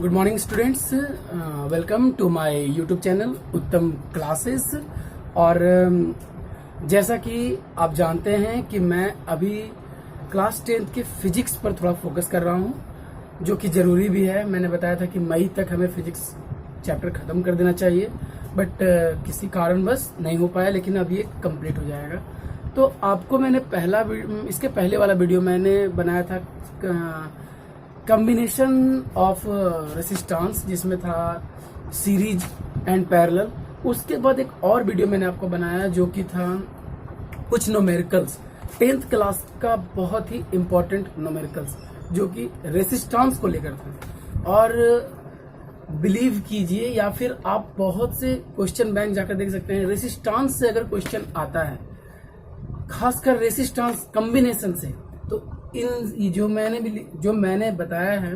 Good morning students, welcome to my YouTube channel Uttam classes. और जैसा कि आप जानते हैं कि मैं अभी क्लास 10th के फिजिक्स पर थोड़ा फोकस कर रहा हूं, जो कि ज़रूरी भी है। मैंने बताया था कि मई तक हमें फिजिक्स चैप्टर ख़त्म कर देना चाहिए, बट किसी कारणवश नहीं हो पाया, लेकिन अब ये कंप्लीट हो जाएगा। तो आपको मैंने इसके पहले वाला वीडियो मैंने बनाया था कॉम्बिनेशन ऑफ रेसिस्टेंस, जिसमें था सीरीज एंड पैरेलल। उसके बाद एक और वीडियो मैंने आपको बनाया जो कि था कुछ न्यूमेरिकल्स, 10th क्लास का बहुत ही इंपॉर्टेंट न्यूमेरिकल्स जो कि रेसिस्टेंस को लेकर था। और बिलीव कीजिए, या फिर आप बहुत से क्वेश्चन बैंक जाकर देख सकते हैं, रेसिस्टेंस से अगर क्वेश्चन आता है, खासकर रेसिस्टेंस कॉम्बिनेशन से, तो इन जो मैंने बताया है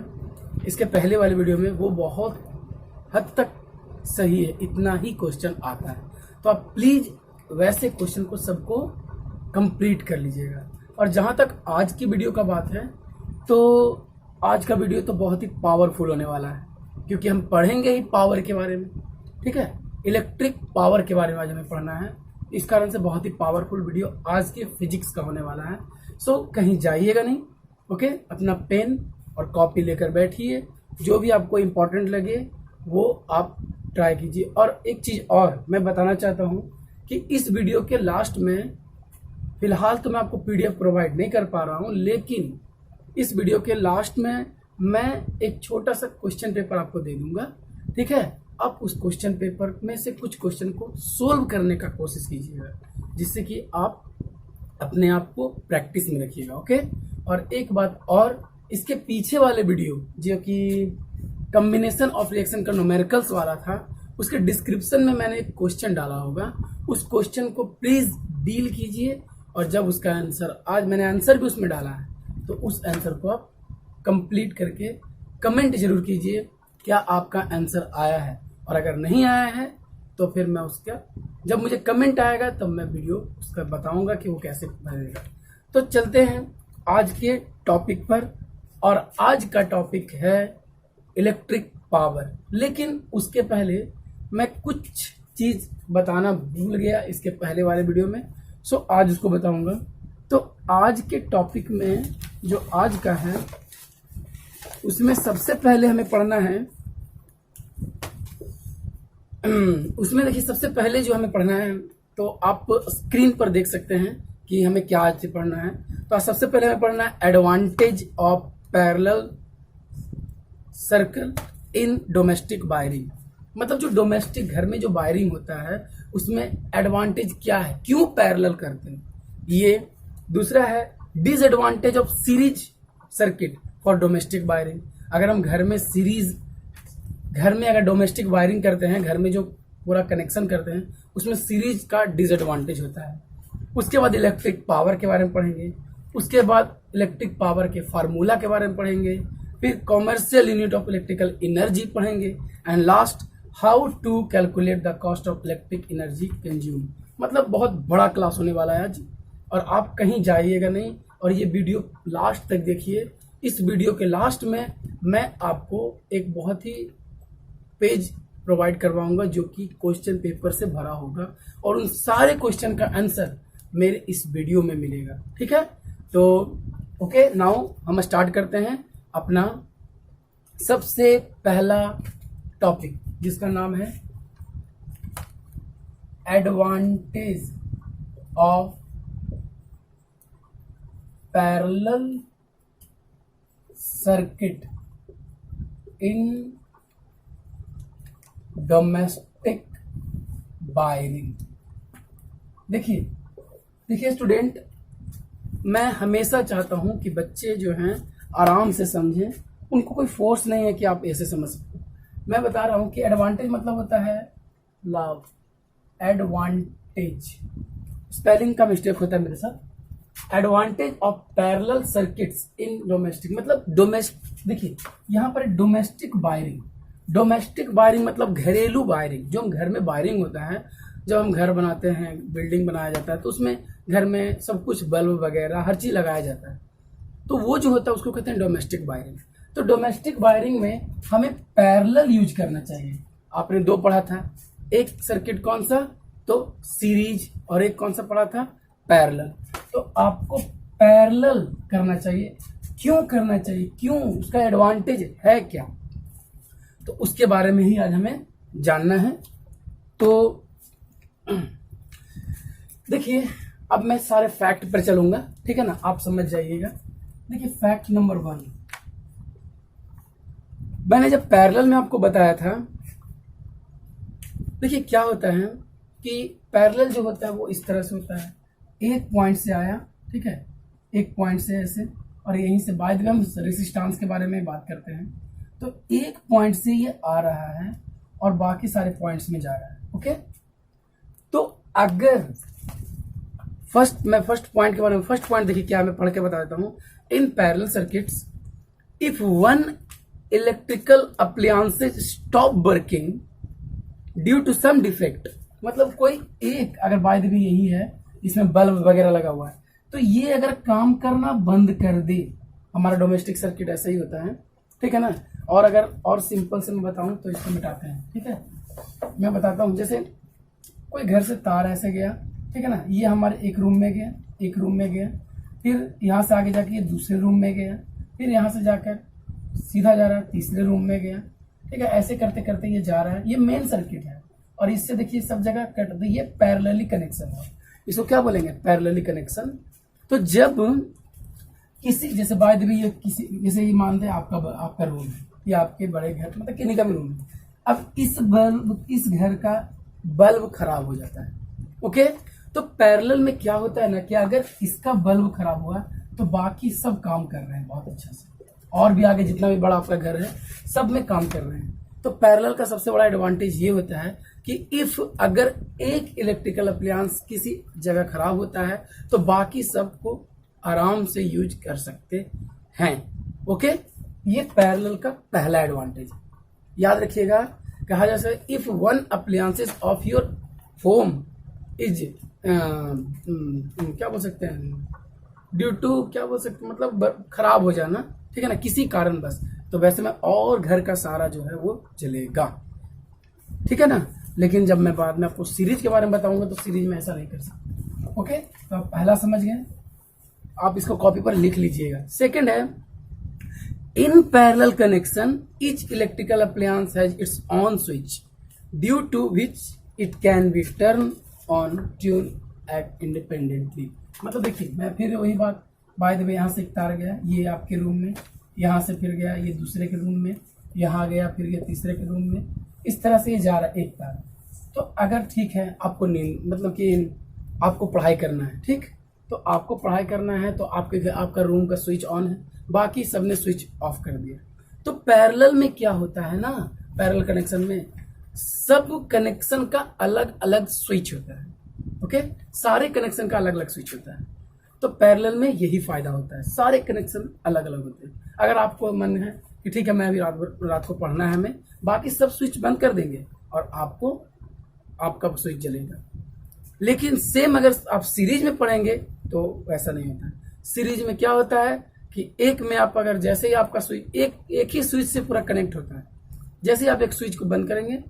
इसके पहले वाले वीडियो में, वो बहुत हद तक सही है। इतना ही क्वेश्चन आता है, तो आप प्लीज वैसे क्वेश्चन को सबको कंप्लीट कर लीजिएगा। और जहां तक आज की वीडियो का बात है, तो आज का वीडियो तो बहुत ही पावरफुल होने वाला है, क्योंकि हम पढ़ेंगे ही पावर के बारे में। ठीक है, इलेक्ट्रिक पावर के बारे में आज हमें पढ़ना है। इस कारण से बहुत ही पावरफुल वीडियो आज के फिजिक्स का होने वाला है। सो कहीं जाइएगा नहीं, ओके। अपना पेन और कॉपी लेकर बैठिए, जो भी आपको इम्पोर्टेंट लगे वो आप ट्राई कीजिए। और एक चीज़ और मैं बताना चाहता हूँ कि इस वीडियो के लास्ट में, फिलहाल तो मैं आपको पीडीएफ प्रोवाइड नहीं कर पा रहा हूँ, लेकिन इस वीडियो के लास्ट में मैं एक छोटा सा क्वेश्चन पेपर आपको दे दूंगा। ठीक है, आप उस क्वेश्चन पेपर में से कुछ क्वेश्चन को सोल्व करने का कोशिश कीजिएगा, जिससे कि आप अपने आप को प्रैक्टिस में रखिएगा। ओके। और एक बात और, इसके पीछे वाले वीडियो जो कि कॉम्बिनेशन ऑफ रिएक्शन का न्यूमेरिकल्स वाला था, उसके डिस्क्रिप्शन में मैंने एक क्वेश्चन डाला होगा। उस क्वेश्चन को प्लीज डील कीजिए, और जब उसका आंसर, आज मैंने आंसर भी उसमें डाला है, तो उस आंसर को आप कंप्लीट करके कमेंट जरूर कीजिए क्या आपका आंसर आया है। और अगर नहीं आया है तो फिर मैं उसका, जब मुझे कमेंट आएगा तब मैं वीडियो उसका बताऊंगा कि वो कैसे बनेगा। तो चलते हैं आज के टॉपिक पर, और आज का टॉपिक है इलेक्ट्रिक पावर। लेकिन उसके पहले मैं कुछ चीज बताना भूल गया इसके पहले वाले वीडियो में, सो आज उसको बताऊंगा। तो आज के टॉपिक में जो आज का है, उसमें सबसे पहले हमें पढ़ना है, उसमें देखिए सबसे पहले जो हमें पढ़ना है, तो आप स्क्रीन पर देख सकते हैं कि हमें क्या आज से पढ़ना है। तो आज सबसे पहले हमें पढ़ना है advantage of parallel circuit in domestic wiring. मतलब जो डोमेस्टिक घर में जो वायरिंग होता है, उसमें एडवांटेज क्या है, क्यों पैरेलल करते हैं ये। दूसरा है disadvantage of series circuit for domestic wiring. अगर हम घर में अगर डोमेस्टिक वायरिंग करते हैं, घर में जो पूरा कनेक्शन करते हैं, उसमें सीरीज का डिसएडवांटेज होता है। उसके बाद इलेक्ट्रिक पावर के बारे में पढ़ेंगे, उसके बाद इलेक्ट्रिक पावर के फार्मूला के बारे में पढ़ेंगे, फिर commercial unit of electrical energy पढ़ेंगे, and last how to calculate the cost of electric energy consume. मतलब बहुत बड़ा क्लास होने वाला है आज, और आप कहीं जाइएगा नहीं, और ये वीडियो लास्ट तक देखिए। इस वीडियो के लास्ट में मैं आपको एक बहुत ही पेज प्रोवाइड करवाऊंगा जो कि क्वेश्चन पेपर से भरा होगा, और उन सारे क्वेश्चन का आंसर मेरे इस वीडियो में मिलेगा। ठीक है, तो ओके, नाउ हम स्टार्ट करते हैं अपना सबसे पहला टॉपिक, जिसका नाम है advantage of parallel circuit in domestic wiring. देखिए स्टूडेंट, मैं हमेशा चाहता हूं कि बच्चे जो हैं आराम से समझें, उनको कोई फोर्स नहीं है कि आप ऐसे समझ सकते। मैं बता रहा हूं कि एडवांटेज मतलब होता है लाभ। एडवांटेज, स्पेलिंग का मिस्टेक होता है मेरे साथ। Advantage of parallel circuits in domestic, मतलब डोमेस्टिक। देखिए यहां पर डोमेस्टिक वायरिंग, डोमेस्टिक वायरिंग मतलब घरेलू वायरिंग। जो हम घर में वायरिंग होता है, जब हम घर बनाते हैं, बिल्डिंग बनाया जाता है, तो उसमें घर में सब कुछ बल्ब वगैरह हर चीज लगाया जाता है, तो वो जो होता है उसको कहते हैं डोमेस्टिक वायरिंग। तो डोमेस्टिक वायरिंग में हमें पैरेलल यूज करना चाहिए। आपने दो पढ़ा था, एक सर्किट कौन सा, तो सीरीज, और एक कौन सा पढ़ा था, पैरेलल। तो आपको पैरेलल करना चाहिए। क्यों करना चाहिए, क्यों, उसका एडवांटेज है क्या, तो उसके बारे में ही आज हमें जानना है। तो देखिए, अब मैं सारे फैक्ट पर चलूंगा, ठीक है ना, आप समझ जाइएगा। देखिए फैक्ट नंबर 1, मैंने जब पैरेलल में आपको बताया था, देखिए क्या होता है कि पैरेलल जो होता है वो इस तरह से होता है, एक पॉइंट से आया, ठीक है, एक पॉइंट से ऐसे, और यहीं से बाद में हम रेसिस्टेंस के बारे में बात करते हैं। तो एक पॉइंट से ये आ रहा है और बाकी सारे पॉइंट्स में जा रहा है, ओके। तो अगर फर्स्ट पॉइंट के बारे में, फर्स्ट पॉइंट देखिए क्या, मैं पढ़ के बता देता हूं। In parallel circuits, if one electrical appliances stop working due to some defect, मतलब कोई एक, अगर बाय द वे यही है, इसमें बल्ब वगैरह लगा हुआ है, तो ये अगर काम करना बंद कर दे, हमारा डोमेस्टिक सर्किट ऐसा ही होता है, ठीक है ना। और अगर और सिंपल से मैं बताऊं तो इसको मिटाते हैं, ठीक है। मैं बताता हूं, जैसे कोई घर से तार ऐसे गया, ठीक है ना, ये हमारे एक रूम में गया, एक रूम में गया, फिर यहाँ से आगे जाके ये दूसरे रूम में गया, फिर यहाँ से जाकर सीधा जा रहा है तीसरे रूम में गया, ठीक है। ऐसे करते करते ये जा रहा है, ये मेन सर्किट है, और इससे देखिए सब जगह कट दी, ये पैरेलली कनेक्शन है। इसको क्या बोलेंगे, पैरेलली कनेक्शन। तो जब किसी, जैसे बाय द वे ये किसी, जैसे ये मानते हैं आपका रूम है, या आपके बड़े घर, मतलब किन्हीं का भी रूम है, अब इस घर का बल्ब खराब हो जाता है, ओके। तो पैरेलल में क्या होता है ना, कि अगर इसका बल्ब खराब हुआ तो बाकी सब काम कर रहे हैं बहुत अच्छा से, और भी आगे जितना भी बड़ा आपका घर है सब में काम कर रहे हैं। तो पैरेलल का सबसे बड़ा एडवांटेज ये होता है कि इफ अगर एक इलेक्ट्रिकल अप्लायंस किसी जगह खराब होता है तो बाकी सबको आराम से यूज कर सकते हैं, ओके। ये पैरेलल का पहला एडवांटेज। याद रखिएगा, कहा जैसे if one appliances of your home is क्या बोल सकते हैं, ड्यू टू, क्या बोल सकते हैं, मतलब खराब हो जाना, ठीक है ना, किसी कारण बस, तो वैसे में और घर का सारा जो है वो जलेगा, ठीक है ना। लेकिन जब मैं बाद में आपको सीरीज के बारे में बताऊंगा तो सीरीज में ऐसा नहीं कर सकता, ओके। तो आप पहला समझ गए, आप इसको कॉपी पर लिख लीजिएगा। सेकंड है, in parallel connection each electrical appliance has its on switch due to which it can be turn on tune act independently. मतलब देखिए, मैं फिर वही बात, बाय द वे यहाँ से एक तार गया, ये आपके रूम में, यहाँ से फिर गया ये दूसरे के रूम में, यहाँ गया फिर ये तीसरे के रूम में, इस तरह से ये जा रहा है एक तार। तो अगर ठीक है, आपको नींद, मतलब कि आपको पढ़ाई करना है, ठीक, तो आपको पढ़ाई करना है तो आपका रूम का स्विच ऑन है, बाकी सबने स्विच ऑफ कर दिया। तो पैरेलल में क्या होता है ना, पैरेलल कनेक्शन में सब कनेक्शन का अलग अलग स्विच होता है, ओके, सारे कनेक्शन का अलग अलग स्विच होता है। तो पैरेलल में यही फायदा होता है, सारे कनेक्शन अलग अलग होते हैं। अगर आपको मन है कि ठीक है मैं अभी रात को पढ़ना है हमें, बाकी सब स्विच बंद कर देंगे और आपका स्विच जलेगा। लेकिन सेम अगर आप सीरीज में पढ़ेंगे तो वैसा नहीं होता है। सीरीज में क्या होता है कि एक में आप अगर, जैसे ही आपका स्विच एक ही स्विच से पूरा कनेक्ट होता है, जैसे ही आप एक स्विच को बंद करेंगे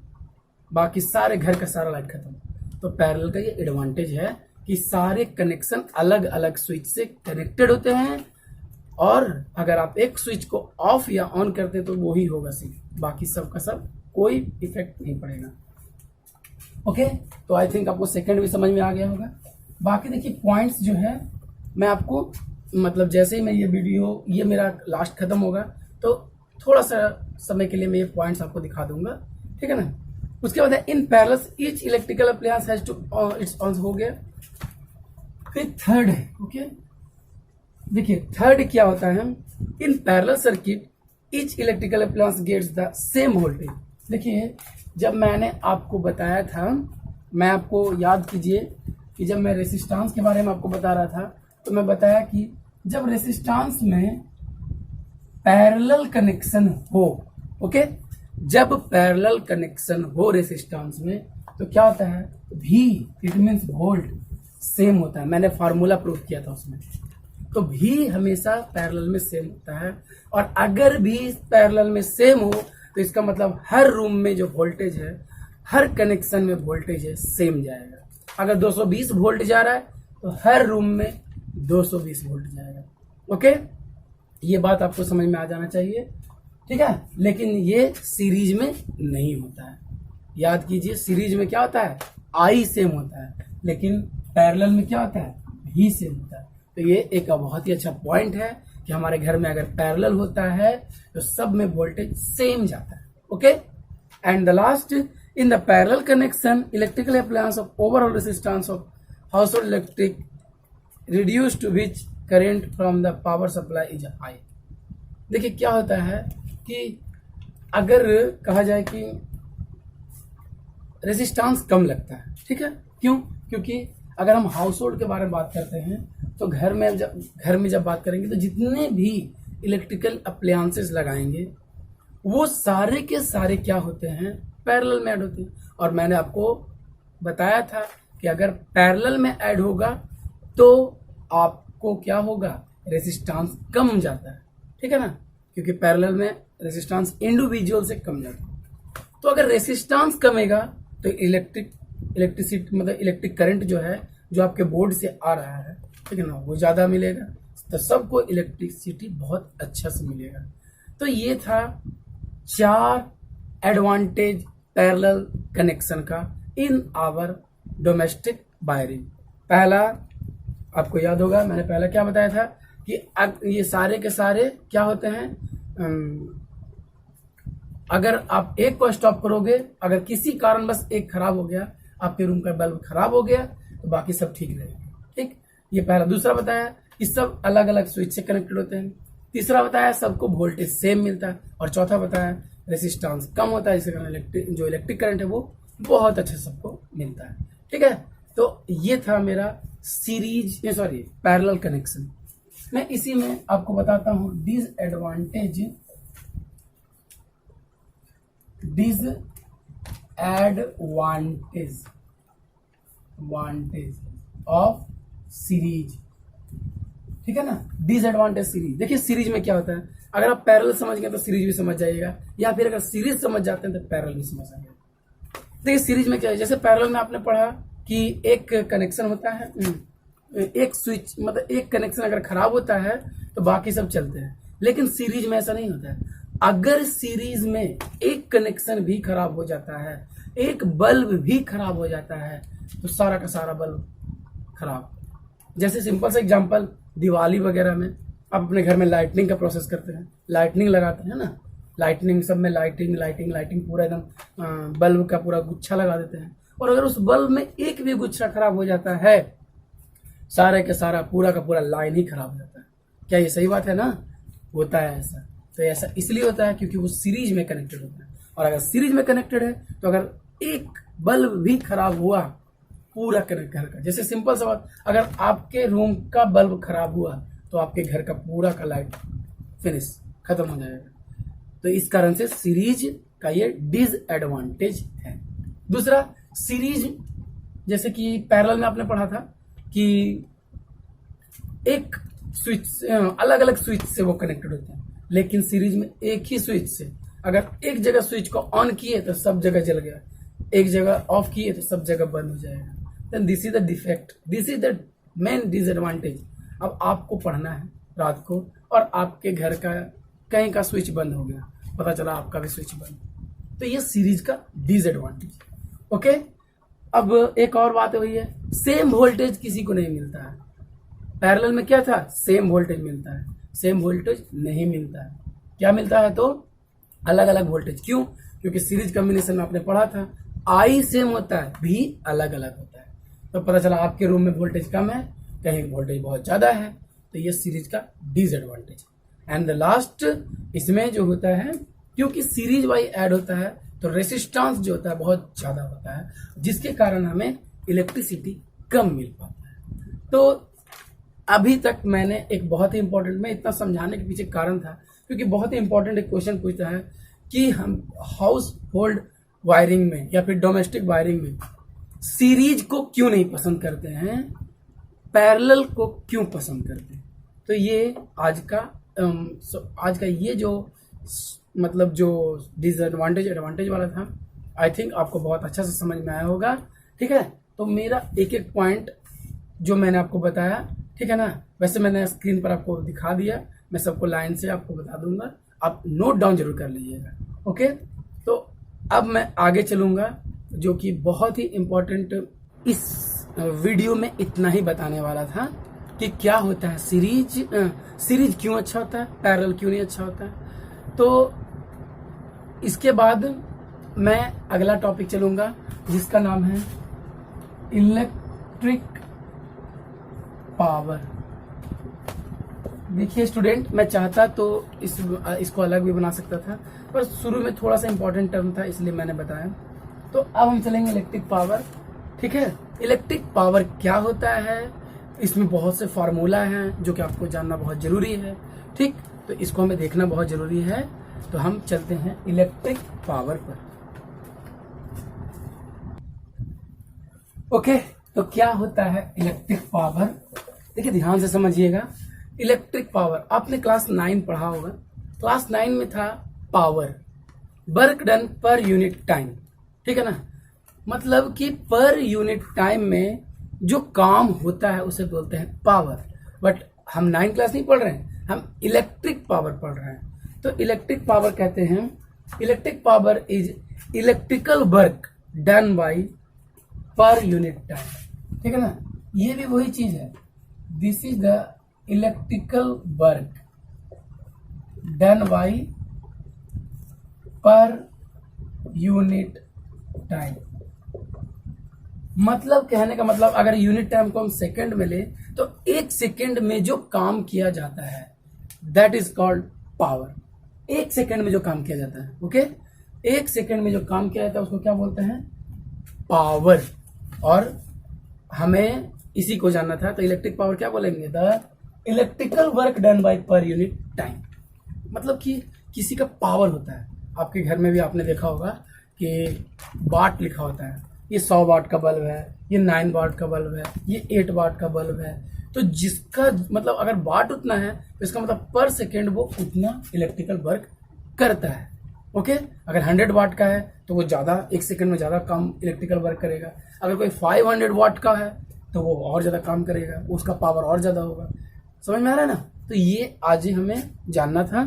बाकी सारे घर का सारा लाइट खत्म। तो पैरेलल का ये एडवांटेज है कि सारे कनेक्शन अलग अलग स्विच से कनेक्टेड होते हैं, और अगर आप एक स्विच को ऑफ या ऑन करते हैं तो वो ही होगा सिर्फ, बाकी सब का सब कोई इफेक्ट नहीं पड़ेगा, ओके। तो आई थिंक आपको सेकंड भी समझ में आ गया होगा। बाकी देखिए पॉइंट्स जो है मैं आपको, मतलब जैसे ही मैं ये वीडियो, ये मेरा लास्ट खत्म होगा तो थोड़ा सा समय के लिए मैं ये पॉइंट्स आपको दिखा दूंगा, ठीक है ना। उसके बाद in parallel each electrical appliance has to its on हो गया। फिर थर्ड है, ओके, देखिए थर्ड क्या होता है, in parallel circuit each electrical appliance gets the same voltage. देखिए जब मैंने आपको बताया था, मैं आपको याद कीजिए कि जब मैं रेसिस्टेंस के बारे में आपको बता रहा था तो मैं बताया कि जब रेसिस्टेंस में पैरेलल कनेक्शन हो, ओके, जब पैरेलल कनेक्शन हो रेसिस्टेंस में तो क्या होता है, V it means volt same होता है। मैंने फार्मूला प्रूफ किया था उसमें। तो भी हमेशा पैरेलल में सेम होता है। और अगर भी पैरेलल में सेम हो तो इसका मतलब हर रूम में जो वोल्टेज है, हर कनेक्शन में वोल्टेज है सेम जाएगा। अगर 220 वोल्ट जा रहा है तो हर रूम में 220 वोल्ट जाएगा। ओके, ये बात आपको समझ में आ जाना चाहिए, ठीक है। लेकिन ये सीरीज में नहीं होता है, याद कीजिए। सीरीज में क्या होता है, आई सेम होता है, लेकिन पैरेलल में क्या होता है, भी सेम होता है। तो ये एक बहुत ही अच्छा पॉइंट है कि हमारे घर में अगर पैरेलल होता है तो सब में वोल्टेज सेम जाता है। Okay, and the last, in the parallel connection electrical appliance of overall resistance of household electric reduce to which current from the power supply is high. देखिए क्या होता है कि अगर कहा जाए कि रेजिस्टेंस कम लगता है, ठीक है, क्यों? क्योंकि अगर हम हाउस होल्ड के बारे में बात करते हैं तो घर में जब बात करेंगे तो जितने भी इलेक्ट्रिकल अप्लायंसेस लगाएंगे वो सारे के सारे क्या होते हैं, पैरेलल में ऐड होते हैं। और मैंने आपको बताया था कि अगर पैरेलल में ऐड होगा तो आपको क्या होगा, रेजिस्टेंस कम जाता है, ठीक है ना, क्योंकि पैरेलल में रेजिस्टेंस इंडिविजुअल से कम जाता है। तो अगर रेजिस्टेंस कमेगा तो इलेक्ट्रिसिटी मतलब इलेक्ट्रिक करंट जो है, जो आपके बोर्ड से आ रहा है, ठीक है ना, वो ज्यादा मिलेगा, तो सबको इलेक्ट्रिसिटी बहुत अच्छा से मिलेगा। तो ये था 4 एडवांटेज पैरेलल कनेक्शन का इन आवर डोमेस्टिक वायरिंग। पहला आपको याद होगा, मैंने पहला क्या बताया था कि ये सारे के सारे क्या होते हैं, अगर आप एक को स्टॉप करोगे, अगर किसी कारण बस एक खराब हो गया, आपके रूम का बल्ब खराब हो गया, तो बाकी सब ठीक रहेगा, ठीक। ये पहला। दूसरा बताया कि सब अलग अलग स्विच से कनेक्टेड होते हैं। तीसरा बताया सबको वोल्टेज सेम मिलता है। और चौथा बताया रेजिस्टेंस कम होता है, जिसके कारण जो इलेक्ट्रिक करंट है वो बहुत अच्छे सबको मिलता है, ठीक है। तो ये था मेरा पैरेलल कनेक्शन। मैं इसी में आपको बताता हूं डिसएडवांटेज ऑफ सीरीज, ठीक है ना। डिसएडवांटेज सीरीज, देखिए सीरीज में क्या होता है, अगर आप पैरेलल समझ गए तो सीरीज भी समझ जाइएगा, या फिर अगर सीरीज समझ जाते हैं तो पैरेलल भी समझ जाइएगा। देखिए सीरीज में क्या है, जैसे पैरेलल में आपने पढ़ा कि एक कनेक्शन होता है, एक स्विच मतलब एक कनेक्शन अगर खराब होता है तो बाकी सब चलते हैं, लेकिन सीरीज में ऐसा नहीं होता है। अगर सीरीज में एक कनेक्शन भी खराब हो जाता है, एक बल्ब भी खराब हो जाता है, तो सारा का सारा बल्ब खराब। जैसे सिंपल सा एग्जांपल, दिवाली वगैरह में आप अपने घर में लाइटनिंग का प्रोसेस करते हैं, लाइटनिंग लगाते हैं ना, लाइटनिंग सब में लाइटिंग पूरा एकदम बल्ब का पूरा गुच्छा लगा देते हैं। और अगर उस बल्ब में एक भी गुच्छा खराब हो जाता है, सारे का सारा पूरा का पूरा लाइन ही खराब हो जाता है। क्या ये सही बात है ना? होता है ऐसा। तो ऐसा इसलिए होता है क्योंकि वो सीरीज में कनेक्टेड होता है। और अगर सीरीज में कनेक्टेड है तो अगर एक बल्ब भी खराब हुआ, पूरा कनेक्ट घर का, जैसे सिंपल सा बात, अगर आपके रूम का बल्ब खराब हुआ तो आपके घर का पूरा का लाइट फिनिश खत्म हो जाएगा। तो इस कारण से सीरीज का ये डिसएडवांटेज है। दूसरा, सीरीज जैसे कि पैरेलल में आपने पढ़ा था कि एक स्विच अलग अलग स्विच से वो कनेक्टेड होते हैं, लेकिन सीरीज में एक ही स्विच से, अगर एक जगह स्विच को ऑन किए तो सब जगह जल गया, एक जगह ऑफ किए तो सब जगह बंद हो जाएगा। Then this is the defect, this is the main disadvantage. अब आपको पढ़ना है रात को और आपके घर का कहीं का स्विच बंद हो गया, पता चला आपका भी स्विच बंद, तो ये सीरीज का डिसएडवांटेज। ओके, अब एक और बात हुई है, सेम वोल्टेज किसी को नहीं मिलता है। पैरेलल में क्या था, सेम वोल्टेज मिलता है, सेम वोल्टेज नहीं मिलता है। क्या मिलता है? तो अलग अलग वोल्टेज। क्यों? क्योंकि सीरीज कॉम्बिनेशन में आपने पढ़ा था आई सेम होता है, भी अलग अलग होता है। तो पता चला आपके रूम में वोल्टेज कम है, कहीं वोल्टेज बहुत ज्यादा है, तो ये सीरीज का डिसएडवांटेज। एंड द लास्ट, इसमें जो होता है, क्योंकि सीरीज वाइज ऐड होता है तो रेसिस्टेंस जो होता है बहुत ज्यादा होता है, जिसके कारण हमें इलेक्ट्रिसिटी कम मिल पाता है। तो अभी तक मैंने एक बहुत ही इंपॉर्टेंट, मैं इतना समझाने के पीछे कारण था क्योंकि बहुत ही इंपॉर्टेंट एक क्वेश्चन पूछता है कि हम हाउस होल्ड वायरिंग में या फिर डोमेस्टिक वायरिंग में सीरीज को क्यों नहीं पसंद करते हैं, पैरेलल को क्यों पसंद करते हैं। तो ये आज का ये जो मतलब जो डिसएडवांटेज एडवांटेज वाला था, आई थिंक आपको बहुत अच्छा से समझ में आया होगा। ठीक है, तो मेरा एक एक पॉइंट जो मैंने आपको बताया, ठीक है ना, वैसे मैंने स्क्रीन पर आपको दिखा दिया, मैं सबको लाइन से आपको बता दूंगा, आप नोट डाउन जरूर कर लीजिएगा। ओके, तो अब मैं आगे चलूंगा, जो कि बहुत ही इम्पोर्टेंट इस वीडियो में इतना ही बताने वाला था कि क्या होता है सीरीज क्यों अच्छा होता है, पैरेलल क्यों नहीं अच्छा होता है। तो इसके बाद मैं अगला टॉपिक चलूंगा जिसका नाम है इलेक्ट्रिक पावर। देखिए स्टूडेंट, मैं चाहता तो इसको अलग भी बना सकता था, पर शुरू में थोड़ा सा इंपॉर्टेंट टर्म था इसलिए मैंने बताया। तो अब हम चलेंगे इलेक्ट्रिक पावर। ठीक है, इलेक्ट्रिक पावर क्या होता है, इसमें बहुत से फार्मूला हैं जो कि आपको जानना बहुत जरूरी है। ठीक, तो इसको हमें देखना बहुत जरूरी है। तो हम चलते हैं इलेक्ट्रिक पावर पर। ओके, तो क्या होता है इलेक्ट्रिक पावर, देखिए ध्यान से समझिएगा। इलेक्ट्रिक पावर आपने क्लास 9 पढ़ा होगा। क्लास 9 में था पावर, वर्क डन पर यूनिट टाइम। ठीक है ना, मतलब कि पर यूनिट टाइम में जो काम होता है उसे बोलते हैं पावर। बट हम 9 क्लास नहीं पढ़ रहे हैं, हम इलेक्ट्रिक पावर पढ़ रहे हैं। तो इलेक्ट्रिक पावर कहते हैं, electric power is electrical work done by पर यूनिट टाइम। ठीक है ना, ये भी वही चीज है, this is the electrical work done by पर यूनिट टाइम। मतलब कहने का मतलब, अगर यूनिट टाइम को हम सेकंड में ले तो एक सेकंड में जो काम किया जाता है दैट इज कॉल्ड पावर। एक सेकंड में जो काम किया जाता है, ओके, एक सेकंड में जो काम किया जाता है उसको क्या बोलते हैं, पावर। और हमें इसी को जानना था, तो इलेक्ट्रिक पावर क्या बोलेंगे, the electrical work done by पर यूनिट टाइम। मतलब कि किसी का पावर होता है। आपके घर में भी आपने देखा होगा कि वाट लिखा होता है, ये 100 वाट का बल्ब है, ये 9 वाट का बल्ब है, ये 8 वाट का बल्ब है। तो जिसका मतलब अगर वाट उतना है तो इसका मतलब पर सेकेंड वो उतना इलेक्ट्रिकल वर्क करता है। ओके, अगर 100 वाट का है तो वो ज्यादा, एक सेकेंड में ज्यादा काम इलेक्ट्रिकल वर्क करेगा। अगर कोई 500 वाट का है तो वो और ज्यादा काम करेगा, उसका पावर और ज्यादा होगा। समझ में आ रहा है ना, तो ये आज ही हमें जानना था।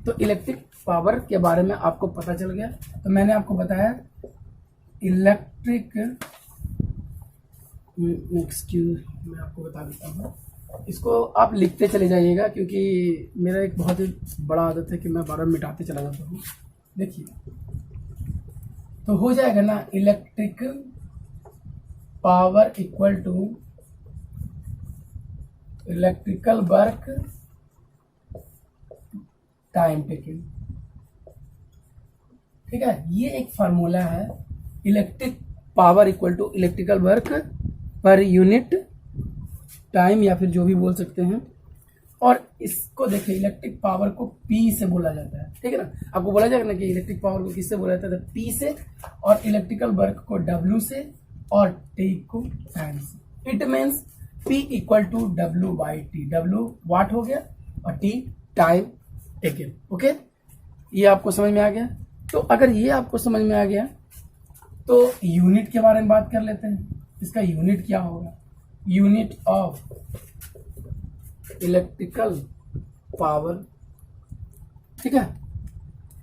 तो इलेक्ट्रिक पावर के बारे में आपको पता चल गया। तो मैंने आपको बताया इलेक्ट्रिक, एक्सक्यूज, मैं आपको बता देता हूँ, इसको आप लिखते चले जाइएगा क्योंकि मेरा एक बहुत ही बड़ा आदत है कि मैं बार बार मिटाते चला जाता हूँ। देखिए, तो हो जाएगा ना, electric power equal to electrical work time taking. ठीक है, ये एक फार्मूला है, electric power equal to electrical work per unit time, या फिर जो भी बोल सकते हैं। और इसको देखिए, इलेक्ट्रिक पावर को पी से बोला जाता है। ठीक है ना, आपको बोला जाएगा ना कि इलेक्ट्रिक पावर को किससे बोला जाता है, पी से, और इलेक्ट्रिकल वर्क को डब्ल्यू से, और टी को टाइम से। It means P equal to W by T. W watt हो गया और टी टाइम टेकन। ओके, ये आपको समझ में आ गया। तो अगर ये आपको समझ में आ गया तो यूनिट के बारे में बात कर लेते हैं। इसका यूनिट क्या होगा, यूनिट ऑफ इलेक्ट्रिकल पावर। ठीक है,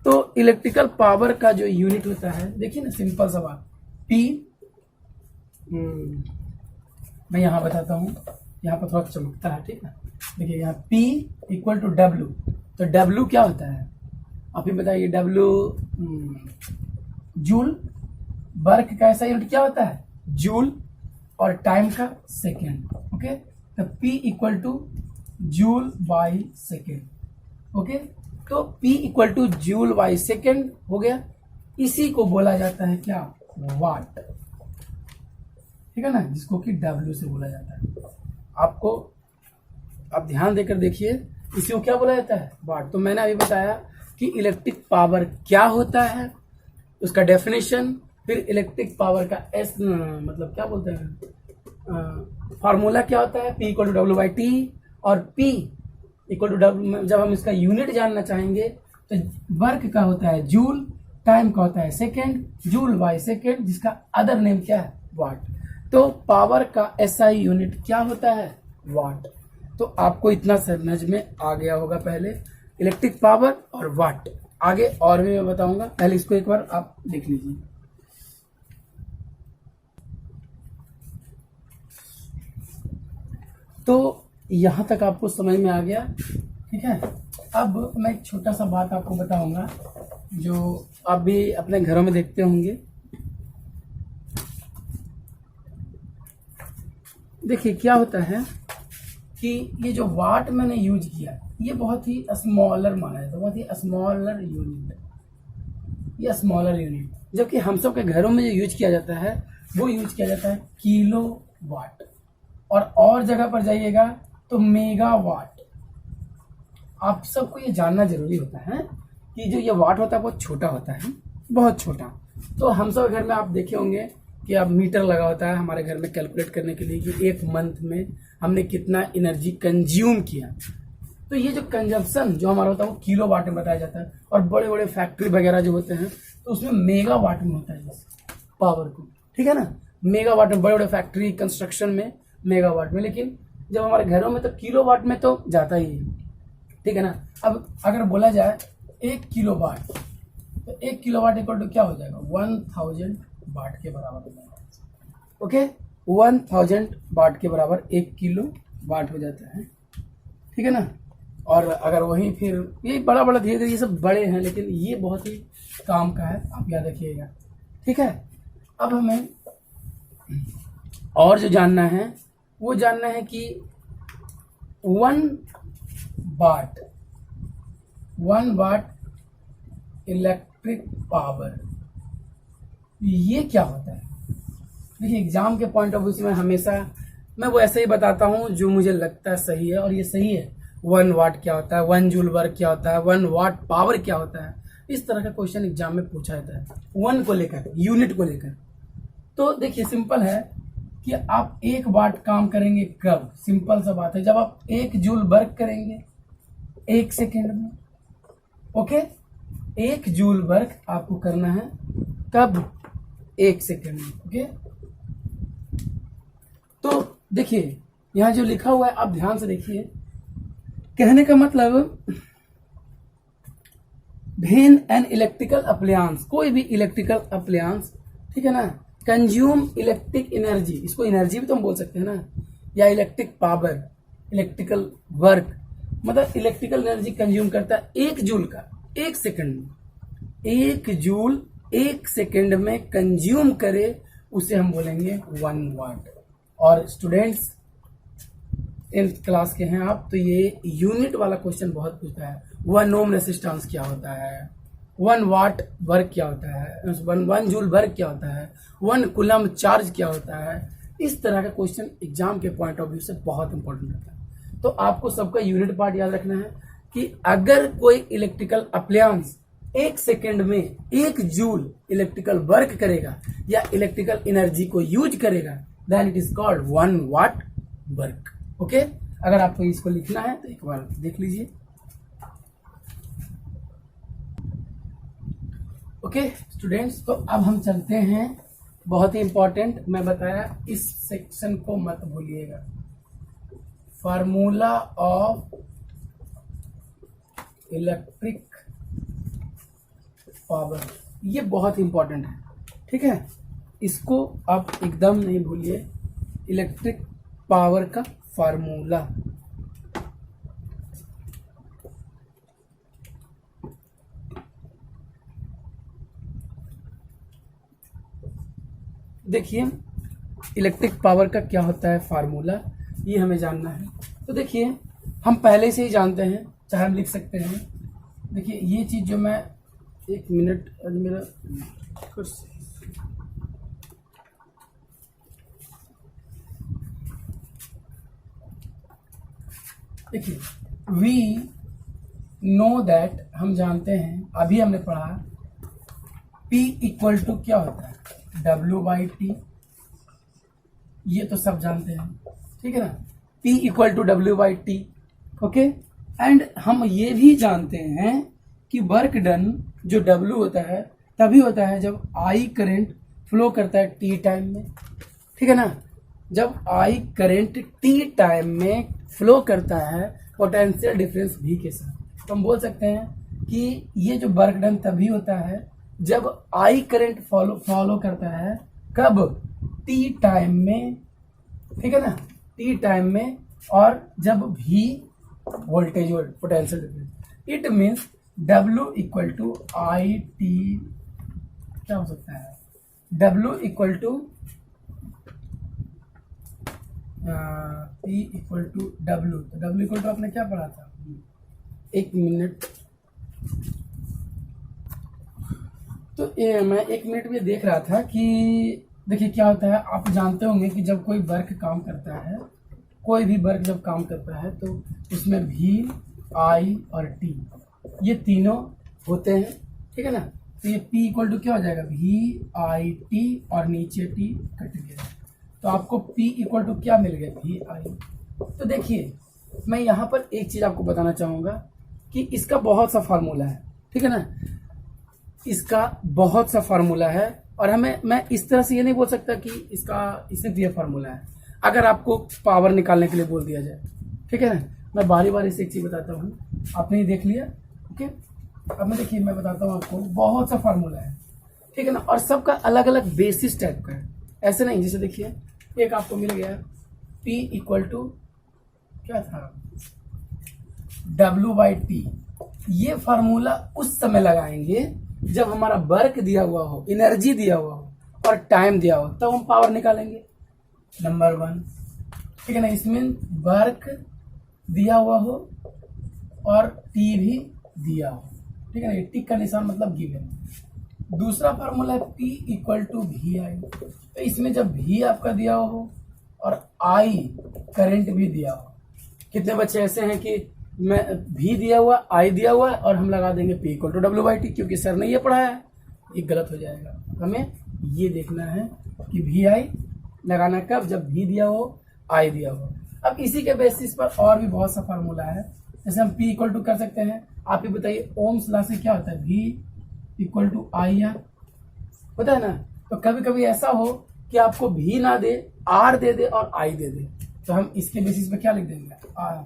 तो इलेक्ट्रिकल पावर का जो यूनिट होता है, देखिए ना, सिंपल सा बात, पी, मैं यहां बताता हूं, यहां पर थोड़ा चमकता है। ठीक है, देखिए यहाँ P इक्वल टू डब्ल्यू। तो डब्ल्यू क्या होता है, आप ही बताइए, डब्ल्यू जूल। वर्क का ऐसा यूनिट क्या होता है, जूल, और टाइम का सेकेंड। ओके, तो P equal two joule by second. Okay, तो P equal two joule by second हो गया। इसी को बोला जाता है क्या, वाट। ठीक है ना, जिसको कि W से बोला जाता है। आपको, आप ध्यान देकर देखिए, इसी को क्या बोला जाता है, वाट। तो मैंने अभी बताया कि इलेक्ट्रिक पावर क्या होता है, उसका डेफिनेशन, फिर इलेक्ट्रिक पावर का एस मतलब क्या बोलते हैं, फार्मूला क्या होता है, P equal to W by T, और P इक्वल टू डब्ल्यू, जब हम इसका यूनिट जानना चाहेंगे तो वर्क का होता है जूल, टाइम का होता है सेकेंड, जूल बाय सेकेंड, जिसका अदर नेम क्या है, वाट। तो पावर का एसआई यूनिट क्या होता है, वाट। तो आपको इतना समझ में आ गया होगा पहले इलेक्ट्रिक पावर और वाट। आगे और भी मैं बताऊंगा, पहले इसको एक बार आप देख लीजिए। तो यहां तक आपको समझ में आ गया, ठीक है। अब मैं एक छोटा सा बात आपको बताऊंगा जो आप भी अपने घरों में देखते होंगे। देखिए क्या होता है कि ये जो वाट मैंने यूज किया ये बहुत ही स्मॉलर माना जाता है, बहुत ही स्मॉलर यूनिट है, ये स्मॉलर यूनिट, जबकि हम सब के घरों में जो यूज किया जाता है वो यूज किया जाता है किलो वाट, और जगह पर जाइएगा तो मेगा वाट। आप सबको ये जानना जरूरी होता है कि जो ये वाट होता है बहुत छोटा होता है, बहुत छोटा। तो हम सब घर में आप देखे होंगे कि अब मीटर लगा होता है हमारे घर में कैलकुलेट करने के लिए कि एक मंथ में हमने कितना एनर्जी कंज्यूम किया। तो ये जो कंजम्पशन जो हमारा होता है वो किलो वाट में बताया जाता है, और बड़े बड़े फैक्ट्री वगैरह जो होते हैं तो उसमें मेगा वाट में होता है जैसे पावर को, ठीक है ना, मेगा वाट में, बड़े बड़े फैक्ट्री कंस्ट्रक्शन में मेगा वाट में, लेकिन जब हमारे घरों में तो किलो वाट में तो जाता ही है, ठीक है ना। अब अगर बोला जाए 1 किलो वाट, तो 1 किलो वाट इक्वल टू क्या हो जाएगा, 1000 वाट के बराबर हो जाएगा। ओके, 1000 वाट के बराबर 1 किलो वाट हो जाता है, ठीक है ना। और अगर वही फिर ये बड़ा बड़ा धीरे धीरे ये सब बड़े हैं, लेकिन ये बहुत ही काम का है, आप याद रखिएगा, ठीक है। अब हमें और जो जानना है वो जानना है कि 1 वाट इलेक्ट्रिक पावर ये क्या होता है। देखिए एग्जाम के पॉइंट ऑफ व्यू से मैं हमेशा वो ऐसे ही बताता हूँ जो मुझे लगता है सही है, और ये सही है। 1 वाट क्या होता है, 1 जूल वर्क क्या होता है, 1 वाट पावर क्या होता है, इस तरह का क्वेश्चन एग्जाम में पूछा जाता है, 1 को लेकर, यूनिट को लेकर। तो देखिए सिंपल है कि आप 1 वाट काम करेंगे कब, सिंपल सा बात है, जब आप 1 जूल वर्क करेंगे 1 सेकेंड में। ओके, 1 जूल वर्क आपको करना है कब, 1 सेकेंड में। ओके, तो देखिए यहां जो लिखा हुआ है आप ध्यान से देखिए, कहने का मतलब व्हेन एन इलेक्ट्रिकल अप्लायंस, कोई भी इलेक्ट्रिकल अप्लायंस, ठीक है ना, कंज्यूम इलेक्ट्रिक एनर्जी, इसको एनर्जी भी तो हम बोल सकते हैं ना, या इलेक्ट्रिक पावर, इलेक्ट्रिकल वर्क, मतलब इलेक्ट्रिकल एनर्जी कंज्यूम करता है 1 जूल का 1 सेकंड में, 1 जूल 1 सेकंड में कंज्यूम करे, उसे हम बोलेंगे 1 वाट। और स्टूडेंट्स 10th क्लास के हैं आप, तो ये यूनिट वाला क्वेश्चन बहुत पूछता है। 1 ओम रेसिस्टेंस क्या होता है, 1 वाट वर्क क्या होता है, 1 जूल वर्क क्या होता है, 1 कूलम चार्ज क्या होता है, इस तरह का क्वेश्चन एग्जाम के पॉइंट ऑफ व्यू से बहुत इंपॉर्टेंट होता है। तो आपको सबका यूनिट पार्ट याद रखना है कि अगर कोई इलेक्ट्रिकल अप्लायंस 1 सेकेंड में 1 जूल इलेक्ट्रिकल वर्क करेगा या इलेक्ट्रिकल एनर्जी को यूज करेगा, then it is called 1 watt work. Okay, अगर आपको इसको लिखना है तो एक बार देख लीजिए। ओके स्टूडेंट्स, तो अब हम चलते हैं, बहुत ही इंपॉर्टेंट मैं बताया, इस सेक्शन को मत भूलिएगा, फार्मूला ऑफ इलेक्ट्रिक पावर, ये बहुत इंपॉर्टेंट है, ठीक है, इसको आप एकदम नहीं भूलिए। इलेक्ट्रिक पावर का फार्मूला, देखिए इलेक्ट्रिक पावर का क्या होता है फार्मूला, ये हमें जानना है। तो देखिए हम पहले से ही जानते हैं, चाहे हम लिख सकते हैं। देखिए ये चीज जो मैं, 1 मिनट मेरा देखिए, वी नो दैट, हम जानते हैं, अभी हमने पढ़ा P इक्वल टू क्या होता है, W/T, ये तो सब जानते हैं, ठीक है ना, P equal to W/T। Okay, and हम ये भी जानते हैं कि वर्क डन जो W होता है तभी होता है जब I करंट फ्लो करता है T टाइम में, ठीक है ना। जब I करंट T टाइम में फ्लो करता है पोटेंशियल डिफरेंस V के साथ, तो हम बोल सकते हैं कि ये जो वर्क डन तभी होता है जब I करंट फॉलो करता है कब, T टाइम में, ठीक है ना, T टाइम में, और जब V voltage potential difference, it means W equal to I T, क्या हो सकता है, W equal to P equal to W, तो W इक्वल टू आपने क्या पढ़ा था, एक मिनट, तो मैं एक मिनट में देख रहा था कि देखिए क्या होता है, आप जानते होंगे कि जब कोई वर्क काम करता है, कोई भी वर्क जब काम करता है तो उसमें V, I और T ये तीनों होते हैं, ठीक है ना। तो ये P इक्वल टू क्या हो जाएगा, V I T और नीचे T कट गया, तो आपको P इक्वल टू क्या मिल गया, V I। तो देखिए मैं यहाँ पर एक चीज आपको बताना चाहूंगा कि इसका बहुत सा फार्मूला है, ठीक है ना, इसका बहुत सा फार्मूला है, और मैं इस तरह से ये नहीं बोल सकता कि इसका सिर्फ ये फार्मूला है। अगर आपको पावर निकालने के लिए बोल दिया जाए, ठीक है ना, मैं बारी बारी से एक चीज बताता हूँ, आपने ये देख लिया, ओके। अब मैं देखिए मैं बताता हूँ आपको, बहुत सा फार्मूला है, ठीक है ना, और सबका अलग अलग बेसिस टाइप का है, ऐसे नहीं। जैसे देखिए एक आपको मिल गया P इक्वल टू क्या था, W/T, ये फार्मूला उस समय लगाएंगे जब हमारा वर्क दिया हुआ हो, एनर्जी दिया हुआ हो और टाइम दिया हो, तब तो हम पावर निकालेंगे, नंबर 1, ठीक है ना। इसमें वर्क दिया हुआ हो और टी भी दिया हो, ठीक है ना, टिक का निशान मतलब गिवन। दूसरा फार्मूला है P इक्वल टू VI, तो इसमें जब V आपका दिया हो और I करंट भी दिया हो, कितने बच्चे ऐसे हैं कि मैं V दिया हुआ, I दिया हुआ है और हम लगा देंगे P इक्वल टू W/T, क्योंकि सर ने ये पढ़ाया है, ये गलत हो जाएगा। हमें ये देखना है कि VI लगाना कब, जब V दिया हो, I दिया हो। अब इसी के बेसिस पर और भी बहुत सा फार्मूला है, जैसे हम P इक्वल टू कर सकते हैं, आप ही बताइए ओम्स लॉ से क्या होता है, V इक्वल टू IR, पता है ना। तो कभी कभी ऐसा हो कि आपको V ना दे, R दे दे और I दे दे, तो हम इसके बेसिस पे क्या लिख देंगे, R,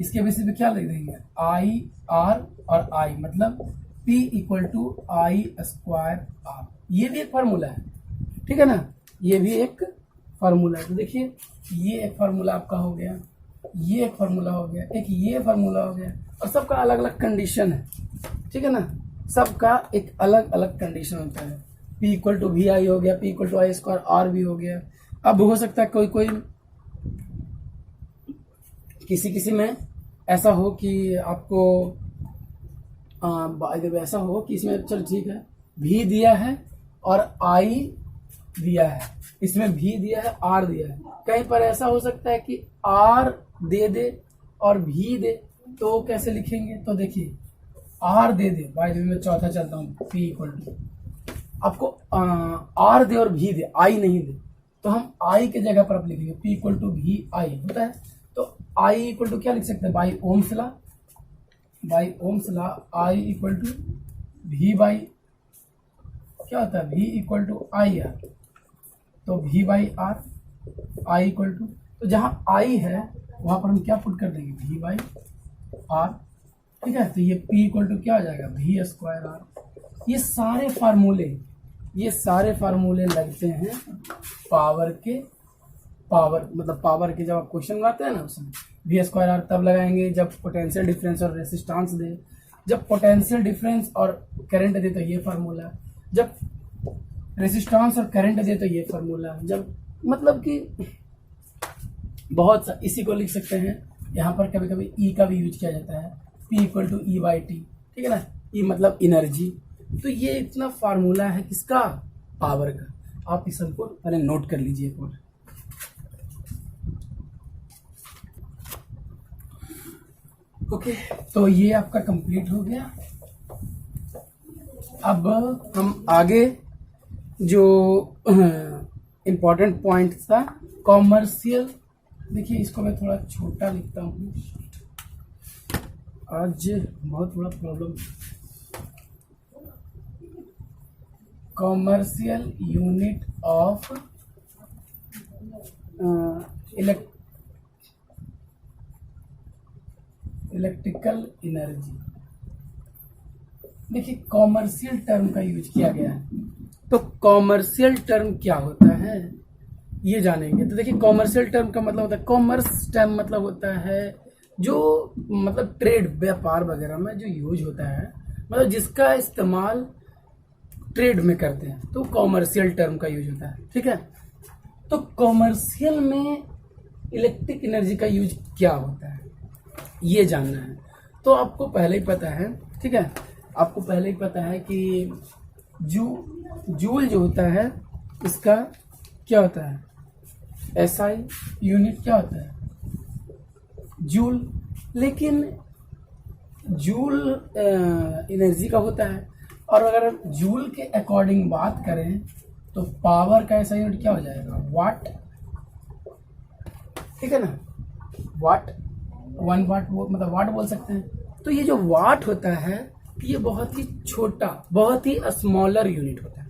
इसके बेसिस पे क्या लिख देंगे, I R और I, मतलब P equal to I square R, ये भी एक फार्मूला है, ठीक है ना, ये भी एक फार्मूला है। तो देखिए ये एक फार्मूला आपका हो गया, ये एक फार्मूला हो गया, एक ये फार्मूला हो गया, और सबका अलग अलग कंडीशन है, ठीक है ना, सबका एक अलग अलग कंडीशन होता है। P इक्वल टू VI हो गया, P equal to I square R भी हो गया। अब हो सकता है कोई कोई किसी में ऐसा हो कि आपको ऐसा हो कि इसमें चल ठीक है V दिया है और I दिया है, इसमें V दिया है, R दिया है, कहीं पर ऐसा हो सकता है कि R दे दे और V दे, तो कैसे लिखेंगे, तो देखिए R they they, by the way मैं चौथा चलता हूँ, P इक्वल टू आपको R दे और V दे, I नहीं दे, तो हम I के जगह पर आप लिखेंगे P इक्वल टू VI होता है, तो I इक्वल टू क्या लिख सकते हैं, by Ohm's law I equal to V by क्या होता है, V इक्वल टू IR, तो V by R, I equal to, तो जहां I है वहां पर हम क्या पुट कर देंगे, V बाई R, ठीक है। तो ये P इक्वल टू क्या हो जाएगा, V स्क्वायर R। ये सारे फार्मूले लगते हैं पावर मतलब पावर के जब आप क्वेश्चन बनाते हैं ना, उसमें V स्क्वायर R तब लगाएंगे जब पोटेंशियल डिफरेंस और रेसिस्टेंस दे, जब पोटेंशियल डिफरेंस और करंट दे तो ये फार्मूला, जब रेसिस्टेंस और करंट दे तो ये फार्मूला, जब मतलब कि बहुत सा, इसी को लिख सकते हैं। यहाँ पर कभी कभी E का भी यूज किया जाता है, P इक्वल टू E/T, ठीक है ना, E मतलब एनर्जी। तो ये इतना फार्मूला है किसका, पावर का, आप इस सबको पहले नोट कर लीजिए एक बार। ओके, तो ये आपका कंप्लीट हो गया। अब हम आगे जो इम्पोर्टेंट पॉइंट था, कॉमर्शियल देखिए इसको मैं थोड़ा छोटा लिखता हूँ, आज बहुत बड़ा problem. Commercial unit of electrical energy. देखिए कॉमर्शियल टर्म का यूज किया गया है, तो कॉमर्शियल टर्म क्या होता है ये जानेंगे। तो देखिए कॉमर्शियल टर्म का मतलब होता है, कॉमर्स टर्म मतलब होता है जो मतलब ट्रेड व्यापार वगैरह में जो यूज होता है, मतलब जिसका इस्तेमाल ट्रेड में करते हैं, तो कॉमर्शियल टर्म का यूज होता है। ठीक है, तो कॉमर्शियल में इलेक्ट्रिक एनर्जी का यूज क्या होता है ये जानना है। तो आपको पहले ही पता है, ठीक है, आपको पहले ही पता है कि जूल जो होता है इसका क्या होता है, एसआई यूनिट क्या होता है, जूल। लेकिन जूल एनर्जी का होता है, और अगर जूल के अकॉर्डिंग बात करें तो पावर का ऐसा यूनिट क्या हो जाएगा, वाट। ठीक है ना, वाट, 1 वाट मतलब वाट बोल सकते हैं। तो ये जो वाट होता है ये बहुत ही छोटा, बहुत ही स्मॉलर यूनिट होता है।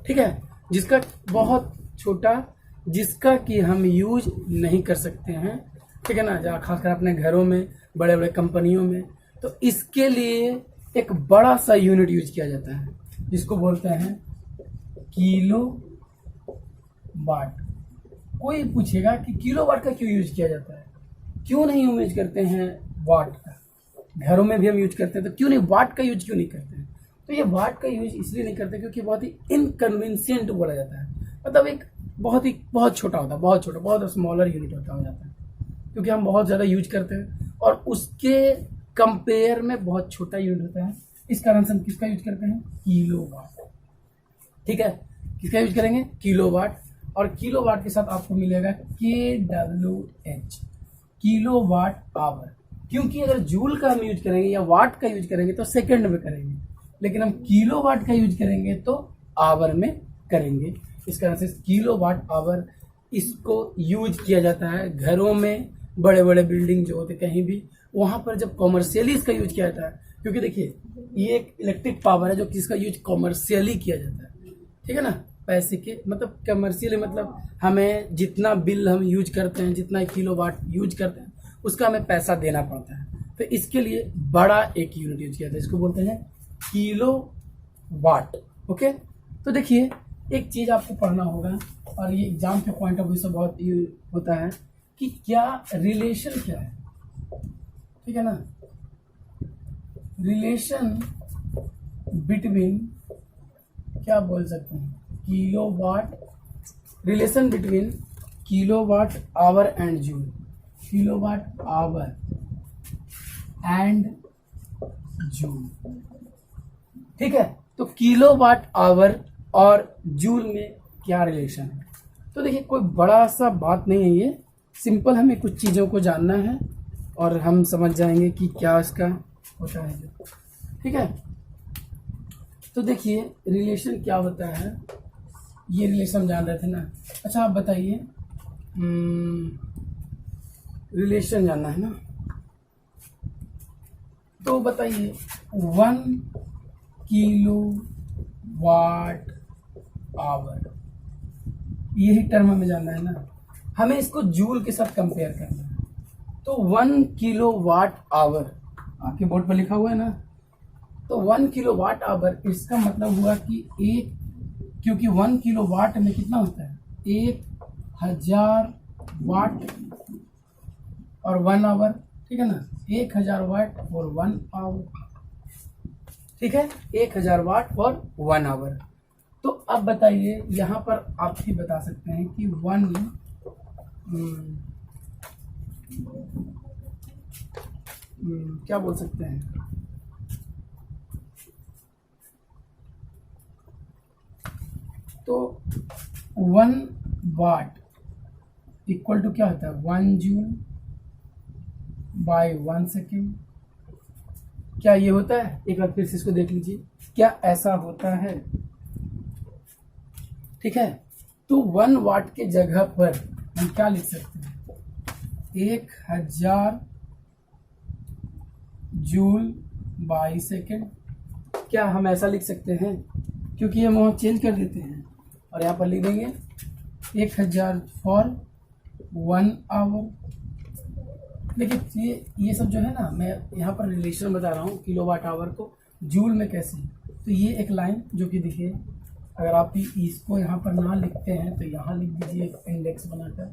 ठीक है, जिसका बहुत छोटा, जिसका कि हम यूज नहीं कर सकते हैं। ठीक है ना, जहाँ खासकर अपने घरों में, बड़े बड़े कंपनियों में, तो इसके लिए एक बड़ा सा यूनिट यूज किया जाता है जिसको बोलते हैं किलो वाट। कोई पूछेगा कि किलो वाट का क्यों यूज किया जाता है, क्यों नहीं यूज करते हैं वाट का, घरों में भी हम यूज करते हैं, तो क्यों नहीं वाट का यूज क्यों नहीं करते हैं। तो ये वाट का यूज इसलिए नहीं करते क्योंकि बहुत ही इनकन्वीनियंट बोला जाता है, मतलब एक बहुत छोटा होता है, बहुत छोटा, बहुत स्मॉलर यूनिट होता हो जाता है, क्योंकि हम बहुत ज़्यादा यूज करते हैं और उसके कंपेयर में बहुत छोटा यूनिट होता है। इस कारण से हम किसका यूज करते हैं, किलोवाट। ठीक है, किसका यूज करेंगे, किलोवाट। और किलोवाट के साथ आपको मिलेगा KWH, किलोवाट आवर। क्योंकि अगर जूल का हम यूज करेंगे या वाट का यूज करेंगे तो सेकंड में करेंगे, लेकिन हम किलोवाट का यूज करेंगे तो आवर में करेंगे। इस कारण से किलोवाट आवर इसको यूज किया जाता है घरों में, बड़े बड़े बिल्डिंग जो होते कहीं भी, वहां पर जब कॉमर्शियली इसका यूज किया जाता है। क्योंकि देखिए ये एक इलेक्ट्रिक पावर है जो किसका यूज कॉमर्शियली किया जाता है। ठीक है ना, पैसे के मतलब कमर्शियली, मतलब हमें जितना बिल हम यूज करते हैं, जितना किलोवाट यूज करते हैं, उसका हमें पैसा देना पड़ता है। तो इसके लिए बड़ा एक यूनिट यूज किया जाता है, इसको बोलते हैं किलोवाट। ओके, तो देखिए एक चीज आपको पढ़ना होगा, और ये एग्जाम के पॉइंट ऑफ व्यू से बहुत होता है कि क्या रिलेशन क्या है। ठीक है ना, रिलेशन बिटवीन, क्या बोल सकते हैं, kilowatt, relation between kilowatt hour and joule, kilowatt hour and joule. ठीक है, तो किलोवाट आवर और जूल में क्या रिलेशन है। तो देखिए कोई बड़ा सा बात नहीं है ये, सिंपल हमें कुछ चीज़ों को जानना है और हम समझ जाएंगे कि क्या इसका होता है। ठीक है, तो देखिए रिलेशन क्या होता है, ये रिलेशन जान रहे थे ना। अच्छा आप बताइए, रिलेशन जानना है ना, तो बताइए 1 किलोवाट आवर, यही टर्म हमें जानना है ना। हमें इसको जूल के साथ कंपेयर करना है। तो 1 किलोवाट आवर आपके बोर्ड पर लिखा हुआ है ना, तो 1 किलोवाट आवर, इसका मतलब हुआ कि एक, क्योंकि 1 किलोवाट में कितना होता है, 1000 वाट और 1 आवर। ठीक है ना, 1000 वाट और 1 आवर। ठीक है, 1000 वाट और 1 आवर। तो अब बताइए यहाँ पर आप ही बता सकते हैं कि 1 क्या बोल सकते हैं, तो 1 वाट इक्वल टू क्या होता है, 1 जूल बाय 1 सेकेंड। क्या ये होता है, एक बार फिर से इसको देख लीजिए, क्या ऐसा होता है। ठीक है, तो 1 वाट के जगह पर हम क्या लिख सकते हैं, 1000 जूल बाई सेकेंड। क्या हम ऐसा लिख सकते हैं? क्योंकि हम वहाँ चेंज कर देते हैं और यहाँ पर लिख देंगे 1000 फॉर 1 आवर। देखिए ये सब जो है ना, मैं यहाँ पर रिलेशन बता रहा हूँ किलोवाट आवर को जूल में कैसे। तो ये एक लाइन जो कि देखिए, अगर आप इसको यहाँ पर ना लिखते हैं तो यहाँ लिख दीजिए एक इंडेक्स बनाकर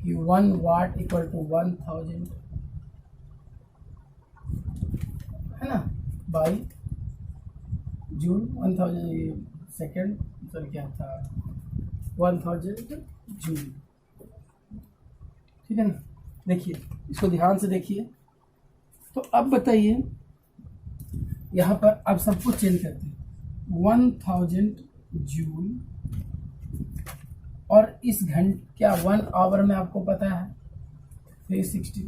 कि 1 वाट इक्वल टू 1000, है ना, बाई जूल 1000 सेकेंड, सॉरी क्या था, 1000 जूल। ठीक है ना। देखिए इसको ध्यान से देखिए। तो अब बताइए, यहाँ पर अब सब कुछ चेंज करते हैं। 1000 जूल और इस घंटे, क्या 1 आवर में आपको पता है 360,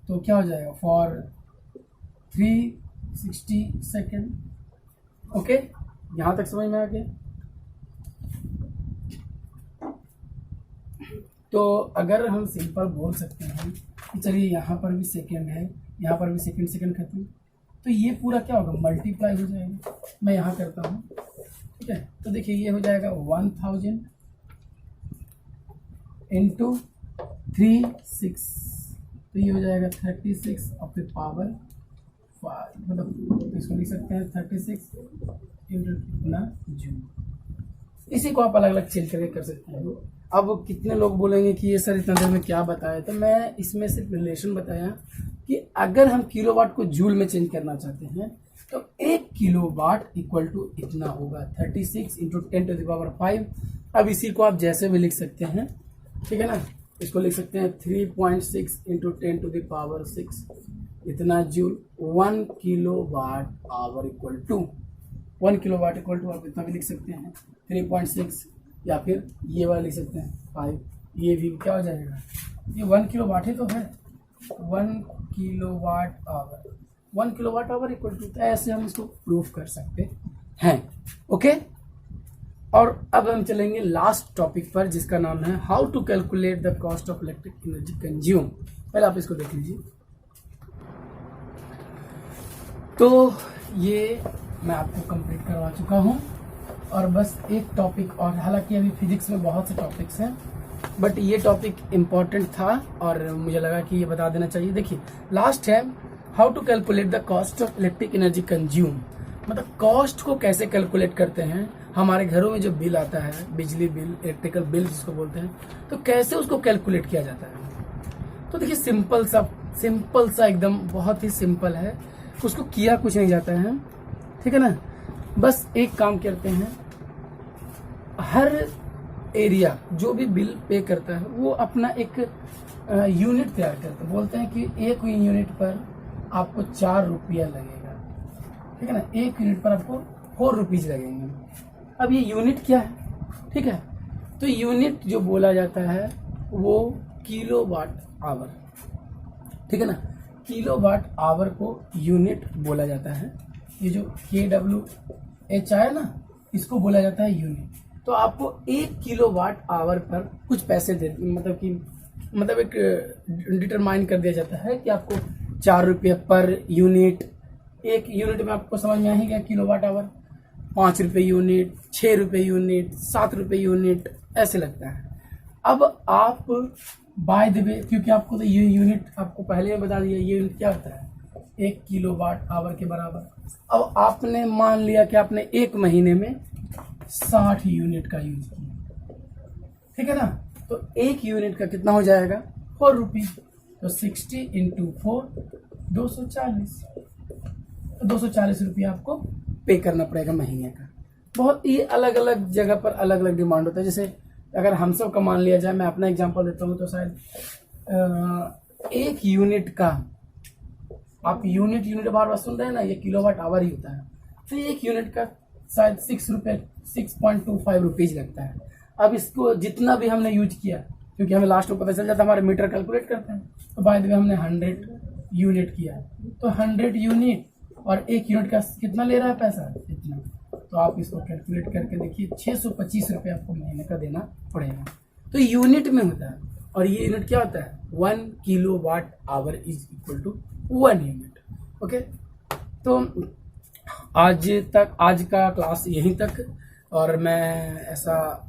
तो क्या हो जाएगा फॉर 360 सेकेंड। ओके, यहां तक समझ में आ गया। तो अगर हम सिंपल बोल सकते हैं कि चलिए यहाँ पर भी सेकेंड है, यहाँ पर भी सेकेंड सेकेंड खत्म, तो ये पूरा क्या होगा, मल्टीप्लाई हो जाएगा। मैं यहाँ करता हूँ, ठीक है। तो देखिए ये हो जाएगा 1000 इंटू 36, तो ये हो जाएगा 36 और फिर पावर 5, मतलब इसको लिख सकते हैं 36 इंटू कितना जूल। इसी को आप अलग अलग चेंज करके कर सकते हैं। अब कितने लोग बोलेंगे कि ये सर इतना देर में क्या बताया, तो मैं इसमें सिर्फ रिलेशन बताया कि अगर हम किलोवाट को जूल में चेंज करना चाहते हैं तो 1 किलोवाट इक्वल टू इतना होगा 36 इंटू 10 टू द पावर 5। अब इसी को आप जैसे भी लिख सकते हैं, ठीक है ना। इसको लिख सकते हैं 3.6 इंटू 10 टू द पावर 6 इतना joule. 1 kilowatt hour equal to 1 kilowatt equal to आप इतना भी लिख सकते हैं 3.6, या फिर ये वाला लिख सकते हैं 5। ये भी क्या हो जाएगा, ये 1 किलोवाट ही तो है, 1 kilowatt hour, 1 kilowatt hour equal to, ऐसे हम इसको प्रूफ कर सकते हैं। ओके, और अब हम चलेंगे लास्ट टॉपिक पर जिसका नाम है how to calculate the cost of electric energy consume. पहले आप इसको देख लीजिए। तो ये मैं आपको कंप्लीट करवा चुका हूँ और बस एक टॉपिक और, हालांकि अभी फिजिक्स में बहुत से टॉपिक्स हैं बट ये टॉपिक इम्पॉर्टेंट था और मुझे लगा कि ये बता देना चाहिए। देखिए लास्ट है how to calculate the cost of electric energy consume, मतलब कॉस्ट को कैसे कैलकुलेट करते हैं। हमारे घरों में जो बिल आता है, बिजली बिल, इलेक्ट्रिकल बिल जिसको बोलते हैं, तो कैसे उसको कैलकुलेट किया जाता है। तो देखिए सिंपल सा एकदम बहुत ही सिंपल है, उसको किया कुछ नहीं जाता है, ठीक है ना। बस एक काम करते हैं, हर एरिया जो भी बिल पे करता है वो अपना एक यूनिट तैयार करता है। बोलते हैं कि 1 यूनिट पर आपको 4 रुपया लगेगा, ठीक है ना। 1 यूनिट पर आपको 4 रुपीज लगेंगे। अब ये यूनिट क्या है, ठीक है। तो यूनिट जो बोला जाता है वो किलोवाट आवर, ठीक है ना। किलोवाट आवर को यूनिट बोला जाता है। ये जो KWH आया ना, इसको बोला जाता है यूनिट। तो आपको 1 किलोवाट आवर पर कुछ पैसे दे, मतलब एक डिटरमाइन कर दिया जाता है कि आपको 4 रुपये पर यूनिट। 1 यूनिट में आपको समझ में आ ही गया किलोवाट आवर, 5 रुपये यूनिट, 6 रुपये यूनिट, 7 रुपये यूनिट, ऐसे लगता है। अब आप बाय द वे, क्योंकि आपको तो ये यूनिट आपको पहले में बता दिया, ये यूनिट क्या होता है 1 किलोवाट आवर के बराबर। अब आपने मान लिया कि आपने 1 महीने में 60 यूनिट का यूज किया, ठीक है ना। तो 1 यूनिट का कितना हो जाएगा 4 रुपीज, तो 60 इंटू 4 240, तो 240 रुपये आपको पे करना पड़ेगा महीने का। बहुत ही अलग अलग जगह पर अलग अलग डिमांड होता है। जैसे अगर हम सब का मान लिया जाए, मैं अपना एग्जांपल देता हूँ, तो शायद 1 यूनिट का, आप यूनिट बार बार सुन रहे हैं ना, ये किलोवाट आवर ही होता है। तो 1 यूनिट का शायद 6.25 रुपीज लगता है। अब इसको जितना भी हमने यूज किया, क्योंकि हमें लास्ट में पता चल जाता है, हमारे मीटर कैलकुलेट करते हैं, तो बाय द वे हमने 100 यूनिट किया, तो 100 यूनिट और 1 यूनिट का कितना ले रहा है पैसा, इतना। तो आप इसको कैलकुलेट करके देखिए 625 रुपये आपको महीने का देना पड़ेगा। तो यूनिट में होता है। और ये यूनिट क्या होता है, 1 kilowatt hour is equal to 1 unit. Okay, तो आज का क्लास यहीं तक, और मैं ऐसा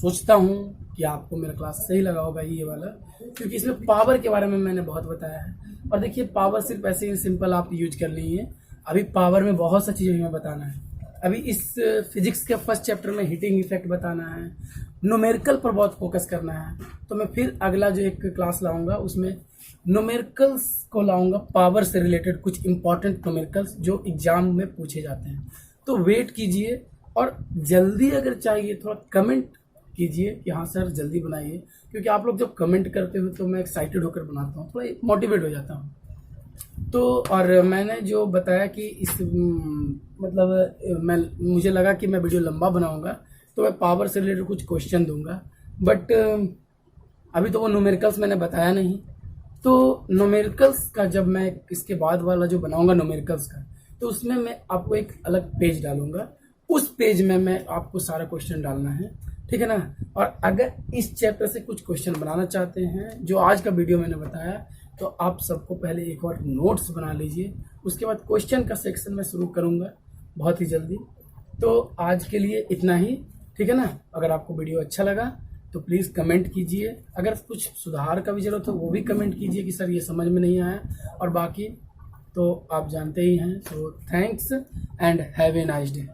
सोचता हूँ कि आपको मेरा क्लास सही लगा होगा ये वाला, क्योंकि इसमें पावर के बारे में मैंने बहुत बताया है। और देखिए, पावर सिर्फ ऐसे ही सिंपल आप यूज कर लीजिए, अभी पावर में बहुत सा चीज़ें हमें बताना है। अभी इस फिजिक्स के फर्स्ट चैप्टर में हीटिंग इफेक्ट बताना है, न्यूमेरिकल पर बहुत फोकस करना है। तो मैं फिर अगला जो एक क्लास लाऊंगा उसमें न्यूमेरिकल्स को लाऊंगा, पावर से रिलेटेड कुछ इंपॉर्टेंट न्यूमेरिकल्स जो एग्जाम में पूछे जाते हैं। तो वेट कीजिए, और जल्दी अगर चाहिए थोड़ा कमेंट कीजिए कि हाँ सर जल्दी बनाइए, क्योंकि आप लोग जब कमेंट करते हो तो मैं एक्साइटेड होकर बनाता हूँ, थोड़ा मोटिवेट हो जाता हूँ। तो और मैंने जो बताया कि इस मुझे लगा कि मैं वीडियो लंबा बनाऊंगा, तो मैं पावर से रिलेटेड कुछ क्वेश्चन दूंगा, बट अभी तो वो न्यूमेरिकल्स मैंने बताया नहीं। तो न्यूमेरिकल्स का जब मैं इसके बाद वाला जो बनाऊंगा न्यूमेरिकल्स का, तो उसमें मैं आपको एक अलग पेज डालूंगा, उस पेज में मैं आपको सारा क्वेश्चन डालना है, ठीक है ना। और अगर इस चैप्टर से कुछ क्वेश्चन बनाना चाहते हैं जो आज का वीडियो मैंने बताया, तो आप सबको पहले एक बार नोट्स बना लीजिए, उसके बाद क्वेश्चन का सेक्शन मैं शुरू करूंगा बहुत ही जल्दी। तो आज के लिए इतना ही, ठीक है ना। अगर आपको वीडियो अच्छा लगा तो प्लीज़ कमेंट कीजिए, अगर कुछ सुधार का भी जरूरत हो वो भी कमेंट कीजिए कि सर ये समझ में नहीं आया, और बाकी तो आप जानते ही हैं। So thanks and have a nice day.